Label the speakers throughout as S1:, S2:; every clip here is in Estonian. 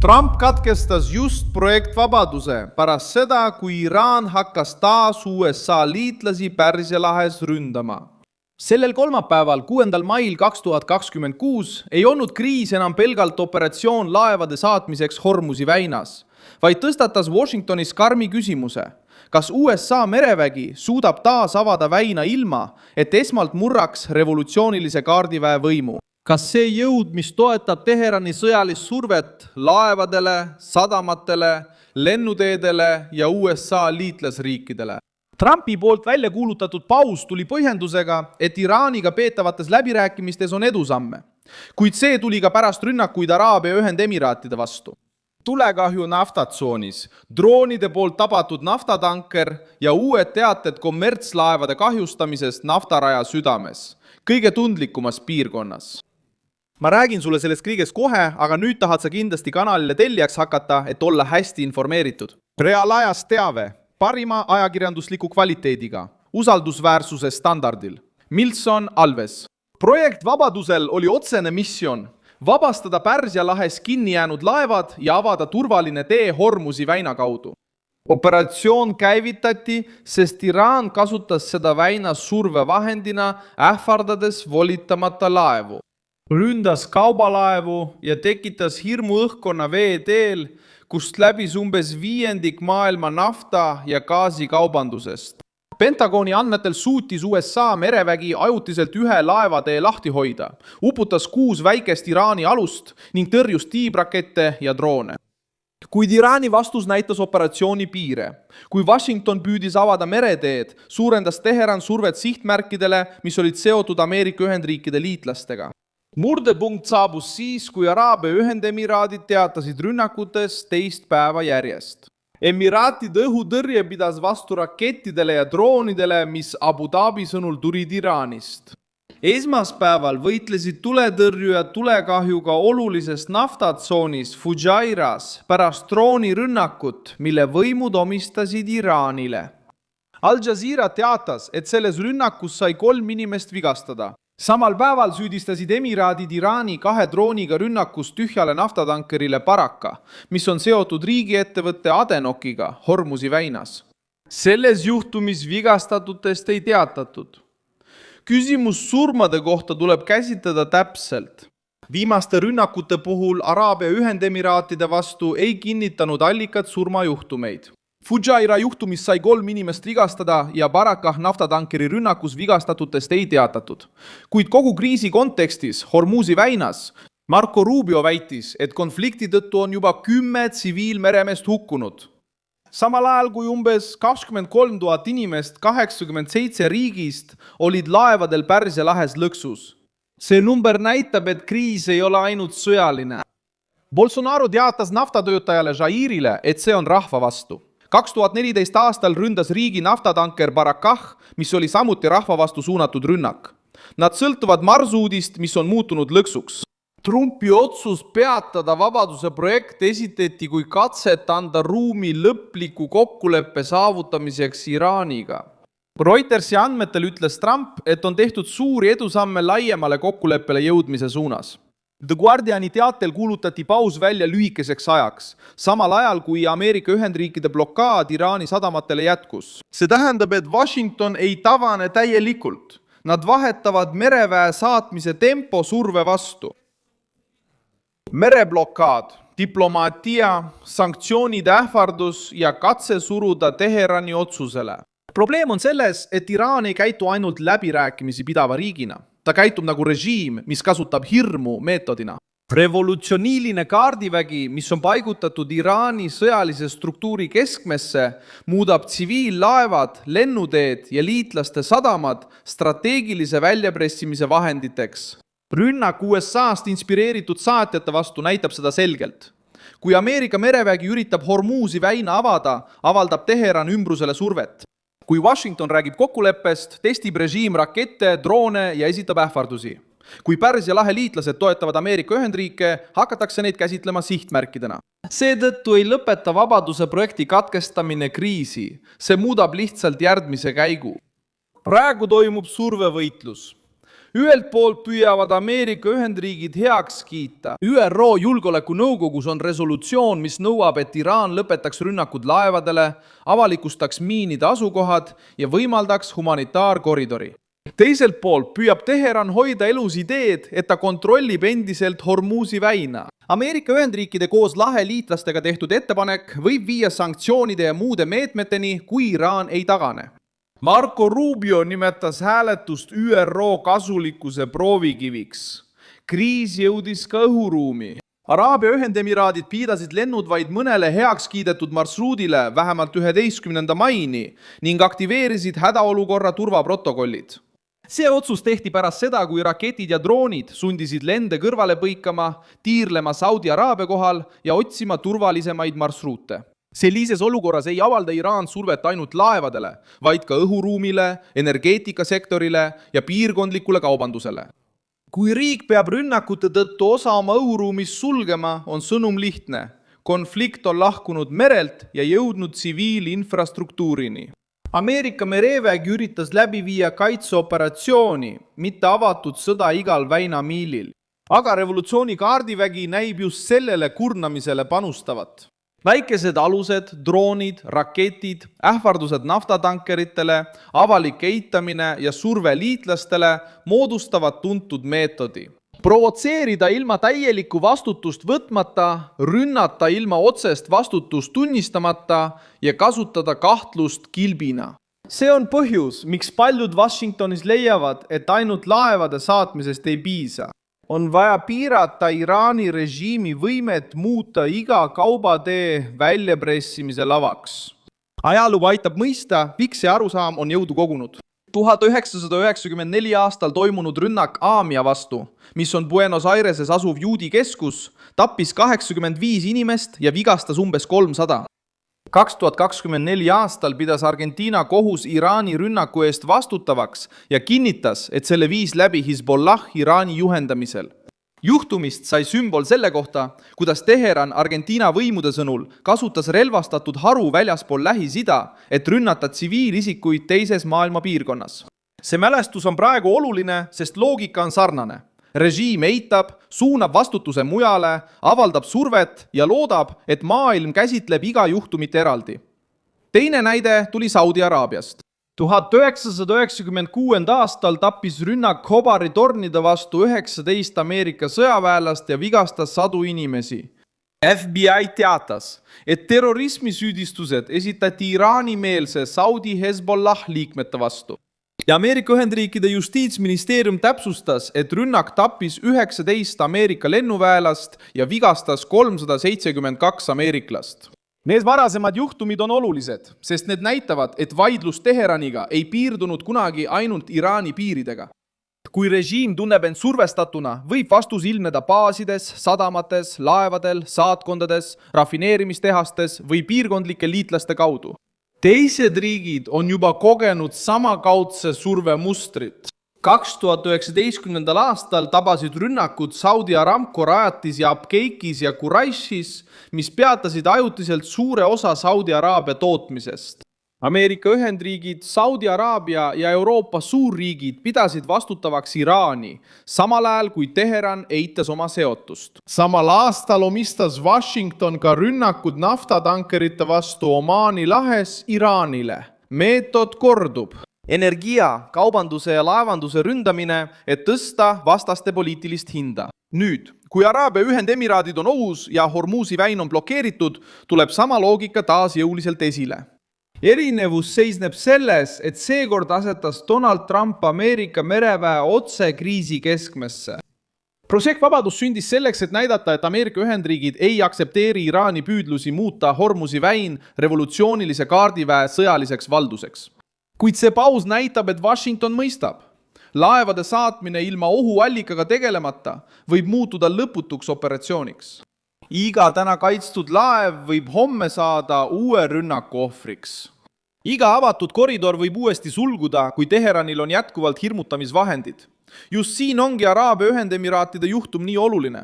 S1: Trump katkestas just projekt Vabaduse pärast seda, kui Iraan hakkas taas USA liitlasi Pärsia lahes ründama. Sellel kolmapäeval, 6. mail 2026 ei olnud kriis enam pelgalt operatsioon laevade saatmiseks Hormuzi väinas, vaid tõstatas Washingtonis karmi küsimuse, kas USA merevägi suudab taas avada väina ilma, et esmalt murraks revolutsioonilise kaardiväe võimu. Kas see jõud, mis toetab Teherani sõjalist survet laevadele, sadamatele, lennuteedele ja USA liitlasriikidele? Trumpi poolt välja kuulutatud paus tuli põhjendusega, et Iraaniga peetavates läbirääkimistes on edusamme, kuid see tuli ka pärast rünnakuid Araabia Ühendemiraatide vastu. Tulekahju naftatsoonis, droonide poolt tabatud naftatanker ja uued teated kommertslaevade kahjustamisest naftaraja südames, kõige tundlikumas piirkonnas. Ma räägin sulle sellest kõigest kohe, aga nüüd tahad sa kindlasti kanalile tellijaks hakata, et olla hästi informeeritud. Reaalajas teave, parima ajakirjandusliku kvaliteediga, usaldusväärsuse standardil. Milson Alves. Projekt Vabadusel oli otsene missioon vabastada Pärsia lahes kinni jäänud laevad ja avada turvaline tee Hormuzi väina kaudu. Operatsioon käivitati, sest Iraan kasutas seda väina survevahendina, ähvardades volitamata laevu. Ründas kaubalaevu ja tekitas hirmu õhkkonna veeteel, kust läbis umbes 1/5 maailma nafta ja gaasi kaubandusest. Pentagoni andmetel suutis USA merevägi ajutiselt ühe laevatee lahti hoida, uputas 6 väikest Iraani alust ning tõrjus tiibrakette ja droone. Kuid Iraani vastus näitas operatsiooni piire. Kui Washington püüdis avada mereteed, suurendas Teheran survet sihtmärkidele, mis olid seotud Ameerika Ühendriikide liitlastega. Murdepunkt saabus siis, kui Araabia Ühendemiraadid teatasid rünnakutest 2 päeva järjest. Emiraatide õhutõrje pidas vastu rakettidele ja droonidele, mis Abu Dhabi sõnul tulid Iraanist. Esmaspäeval võitlesid tuletõrjujad tulekahjuga olulisest naftatsoonis Fujairas pärast droonirünnakut, mille võimud omistasid Iraanile. Al Jazeera teatas, et selles rünnakus sai 3 inimest vigastada. Samal päeval süüdistasid Emiraadid Iraani 2 drooniga rünnakus tühjale naftatankerile Baraka, mis on seotud riigiettevõtte Adenokiga Hormuzi väinas. Selles juhtumis vigastatutest ei teatatud. Küsimus surmade kohta tuleb käsitleda täpselt. Viimaste rünnakute puhul Araabia Ühendemiraatide vastu ei kinnitanud allikad surmajuhtumeid. Fujaira juhtumis sai 3 inimest vigastada ja Baraka naftatankeri rünnakus vigastatutest ei teatatud. Kuid kogu kriisi kontekstis Hormuzi väinas Marco Rubio väitis, et konflikti tõttu on juba 10 tsiviilmeremeest hukkunud. Samal ajal kui umbes 23 000 inimest 87 riigist olid laevadel Pärsia lahes lõksus. See number näitab, et kriis ei ole ainult sõjaline. Bolsonaro teatas naftatöötajale Jairile, et see on rahva vastu. 2014 aastal ründas riigi naftatanker Barakah, mis oli samuti rahva vastu suunatud rünnak. Nad sõltuvad marsuudist, mis on muutunud lõksuks. Trumpi otsus peatada Vabaduse projekt esitati kui katset anda ruumi lõpliku kokkuleppe saavutamiseks Iraaniga. Reutersi andmetel ütles Trump, et on tehtud suuri edusamme laiemale kokkuleppele jõudmise suunas. The Guardiani teatel kuulutati paus välja lühikeseks ajaks, samal ajal kui Ameerika Ühendriikide blokaad Iraani sadamatele jätkus. See tähendab, et Washington ei tavane täielikult. Nad vahetavad mereväe saatmise tempo surve vastu. Mereblokaad, diplomaatia, sanktsioonide ähvardus ja katse suruda Teherani otsusele. Probleem on selles, et Iraan ei käitu ainult läbirääkimisi pidava riigina. Ta käitub nagu režiim, mis kasutab hirmu meetodina. Revolutsiooniline kaardivägi, mis on paigutatud Iraani sõjalise struktuuri keskmesse, muudab tsiviillaevad, lennuteed ja liitlaste sadamad strateegilise väljapressimise vahenditeks. Rünnak USA-st inspireeritud saatjate vastu näitab seda selgelt. Kui Ameerika merevägi üritab Hormuzi väina avada, avaldab Teheran ümbrusele survet. Kui Washington räägib kokkuleppest, testib režiim rakette, droone ja esitab ähvardusi. Kui Pärsia lahe liitlased toetavad Ameerika Ühendriike, hakatakse neid käsitlema sihtmärkidena. Seetõttu ei lõpeta Vabaduse projekti katkestamine kriisi. See muudab lihtsalt järgmise käigu. Praegu toimub survevõitlus. Ühelt poolt püüavad Ameerika Ühendriigid heaks kiita. ÜRO Julgeolekunõukogus on resolutsioon, mis nõuab, et Iraan lõpetaks rünnakud laevadele, avalikustaks miinide asukohad ja võimaldaks humanitaarkoridori. Teiselt poolt püüab Teheran hoida elus ideed, et ta kontrollib endiselt Hormuzi väina. Ameerika Ühendriikide koos lahe liitlastega tehtud ettepanek võib viia sanktsioonide ja muude meetmeteni, kui Iraan ei tagane. Marco Rubio nimetas hääletust ÜRO kasulikkuse proovikiviks. Kriis jõudis ka õhuruumi. Araabia Ühendemiraadid pidasid lennud vaid mõnele heaks kiidetud marsruudile vähemalt 11. maini ning aktiveerisid hädaolukorra turvaprotokollid. See otsus tehti pärast seda, kui raketid ja droonid sundisid lende kõrvale põikama, tiirlema Saudi Araabia kohal ja otsima turvalisemaid marsruute. Sellises olukorras ei avalda Iraan survet ainult laevadele, vaid ka õhuruumile, energeetikasektorile ja piirkondlikule kaubandusele. Kui riik peab rünnakute tõttu osa oma õhuruumist sulgema, on sõnum lihtne. Konflikt on lahkunud merelt ja jõudnud tsiviilinfrastruktuurini. Ameerika merevägi üritas läbi viia kaitseoperatsiooni, mitte avatud sõda igal väinamiilil. Aga revolutsiooni kaardivägi näib just sellele kurnamisele panustavat. Väikesed alused, droonid, raketid, ähvardused naftatankeritele, avalik eitamine ja surve liitlastele moodustavad tuntud meetodi. Provotseerida ilma täielikku vastutust võtmata, rünnata ilma otsest vastutust tunnistamata ja kasutada kahtlust kilbina. See on põhjus, miks paljud Washingtonis leiavad, et ainult laevade saatmisest ei piisa. On vaja piirata Iraani režiimi võimet muuta iga kaubatee väljapressimise lavaks. Ajalugu aitab mõista, miks see arusaam on jõudu kogunud. 1994 aastal toimunud rünnak Aamia vastu, mis on Buenos Aireses asuv juudi keskus, tappis 85 inimest ja vigastas umbes 300. 2024 aastal pidas Argentiina kohus Iraani rünnaku eest vastutavaks ja kinnitas, et selle viis läbi Hezbollah Iraani juhendamisel. Juhtumist sai sümbol selle kohta, kuidas Teheran Argentiina võimude sõnul kasutas relvastatud haru väljaspool Lähis-Ida, et rünnata tsiviilisikuid teises maailma piirkonnas. See mälestus on praegu oluline, sest loogika on sarnane. Režiim eitab, suunab vastutuse mujale, avaldab survet ja loodab, et maailm käsitleb iga juhtumit eraldi. Teine näide tuli Saudi Araabiast. 1996. aastal tappis rünnak Kobari tornide vastu 19 Ameerika sõjaväelast ja vigastas 100 inimesi. FBI teatas, et terrorismisüüdistused esitati Iraani-meelse Saudi Hezbollah liikmete vastu. Ja Ameerika Ühendriikide justiitsministeerium täpsustas, et rünnak tappis 19 Ameerika lennuväelast ja vigastas 372 ameeriklast. Need varasemad juhtumid on olulised, sest need näitavad, et vaidlus Teheraniga ei piirdunud kunagi ainult Iraani piiridega. Kui režiim tunneb end survestatuna, võib vastus ilmneda baasides, sadamates, laevadel, saatkondades, rafineerimistehastes või piirkondlike liitlaste kaudu. Teised riigid on juba kogenud samakaudse survemustrit. 2019. aastal tabasid rünnakud Saudi Aramco rajatis ja Abqeikis ja Quraishis, mis peatasid ajutiselt suure osa Saudi Araabia tootmisest. Ameerika Ühendriigid, Saudi Araabia ja Euroopa suurriigid pidasid vastutavaks Iraani, samal ajal kui Teheran eitas oma seotust. Samal aastal omistas Washington ka rünnakud naftatankerite vastu Omaani lahes Iraanile. Meetod kordub. Energia, kaubanduse ja laevanduse ründamine, et tõsta vastaste poliitilist hinda. Nüüd, kui Araabia Ühendemiraadid on ohus ja Hormuzi väin on blokeeritud, tuleb sama loogika taas jõuliselt esile. Erinevus seisneb selles, et seekord asetas Donald Trump Ameerika mereväe otse kriisi keskmesse. Projekt Vabadus sündis selleks, et näidata, et Ameerika Ühendriigid ei aktsepteeri Iraani püüdlusi muuta Hormuzi väin revolutsioonilise kaardiväe sõjaliseks valduseks. Kuid see paus näitab, et Washington mõistab. Laevade saatmine ilma ohuallikaga tegelemata võib muutuda lõputuks operatsiooniks. Iga täna kaitstud laev võib homme saada uue rünnaku ohvriks. Iga avatud koridor võib uuesti sulguda, kui Teheranil on jätkuvalt hirmutamisvahendid. Just siin ongi Araabia Ühendemiraatide juhtum nii oluline.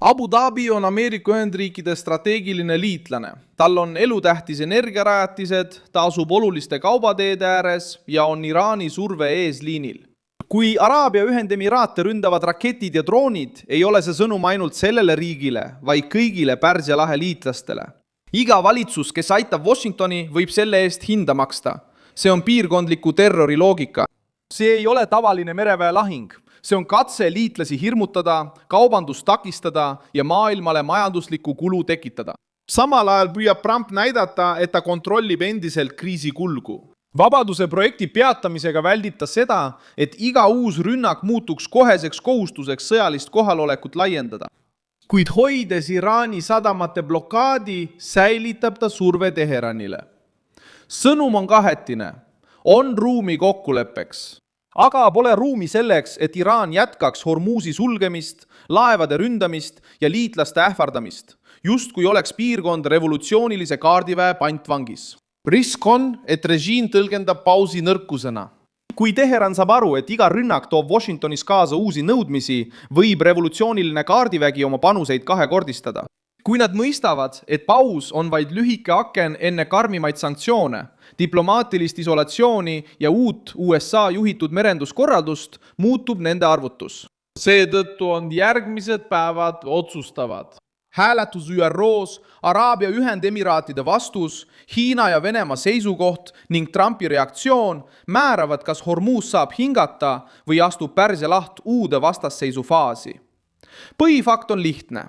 S1: Abu Dhabi on Ameerika Ühendriikide strateegiline liitlane. Tal on elutähtis energiarajatised, ta asub oluliste kaubateede ääres ja on Iraani surve eesliinil. kui Araabia Ühendemiraate ründavad raketid ja droonid, ei ole see sõnum ainult sellele riigile, vaid kõigile Pärsia lahe liitlastele. Iga valitsus, kes aitab Washingtoni, võib selle eest hinda maksta. See on piirkondliku terrori loogika. See ei ole tavaline mereväe lahing. See on katse liitlasi hirmutada, kaubandust takistada ja maailmale majanduslikku kulu tekitada. Samal ajal püüab Trump näidata, et ta kontrollib endiselt kriisi kulgu. Vabaduse projekti peatamisega väldita seda, et iga uus rünnak muutuks koheseks kohustuseks sõjalist kohalolekut laiendada. Kuid hoides Iraani sadamate blokaadi, säilitab ta surve Teheranile. Sõnum on kahetine. On ruumi kokkuleppeks. Aga pole ruumi selleks, et Iraan jätkaks Hormuzi sulgemist, laevade ründamist ja liitlaste ähvardamist, just kui oleks piirkond revolutsioonilise kaardiväe pantvangis. Risk on, et režiim tõlgendab pausi nõrkusena. Kui Teheran saab aru, et iga rünnak toob Washingtonis kaasa uusi nõudmisi, võib revolutsiooniline kaardivägi oma panuseid kahekordistada. Kui nad mõistavad, et paus on vaid lühike aken enne karmimaid sanktsioone, diplomaatilist isolatsiooni ja uut USA juhitud merenduskorraldust, muutub nende arvutus. Seetõttu on järgmised päevad otsustavad. Hääletus ÜRO-s, Araabia Ühendemiraatide vastus, Hiina ja Venemaa seisukoht ning Trumpi reaktsioon määravad, kas Hormuz saab hingata või astub Pärsia laht uude vastasseisu faasi. Põhifakt on lihtne.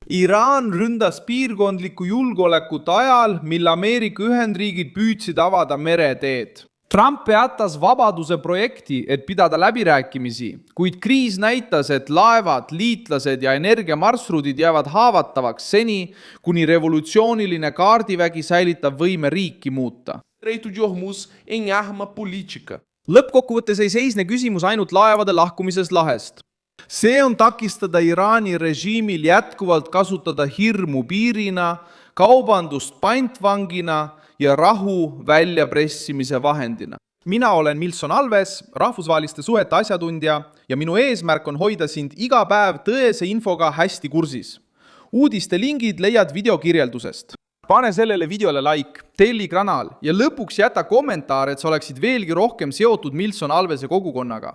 S1: Iraan ründas piirkondliku julgeolekut ajal, mil Ameerika Ühendriigid püüdsid avada mereteed. Trump peatas vabaduse projekti, et pidada läbirääkimisi, kuid kriis näitas, et laevad, liitlased ja energiamarsruudid jäävad haavatavaks seni, kuni revolutsiooniline kaardivägi säilitab võime riiki muuta. Lõppkokkuvõttes ei seisne küsimus ainult laevade lahkumises lahest. See on takistada Iraani režiimil jätkuvalt kasutada hirmu piirina, kaubandust pantvangina ja rahu väljapressimise vahendina. Mina olen Milson Alves, rahvusvaheliste suhete asjatundja ja minu eesmärk on hoida sind iga päev tõese infoga hästi kursis. Uudiste lingid leiad videokirjeldusest. Pane sellele videole like, telli kanal ja lõpuks jäta kommentaar, et sa oleksid veelgi rohkem seotud Milson Alvese kogukonnaga.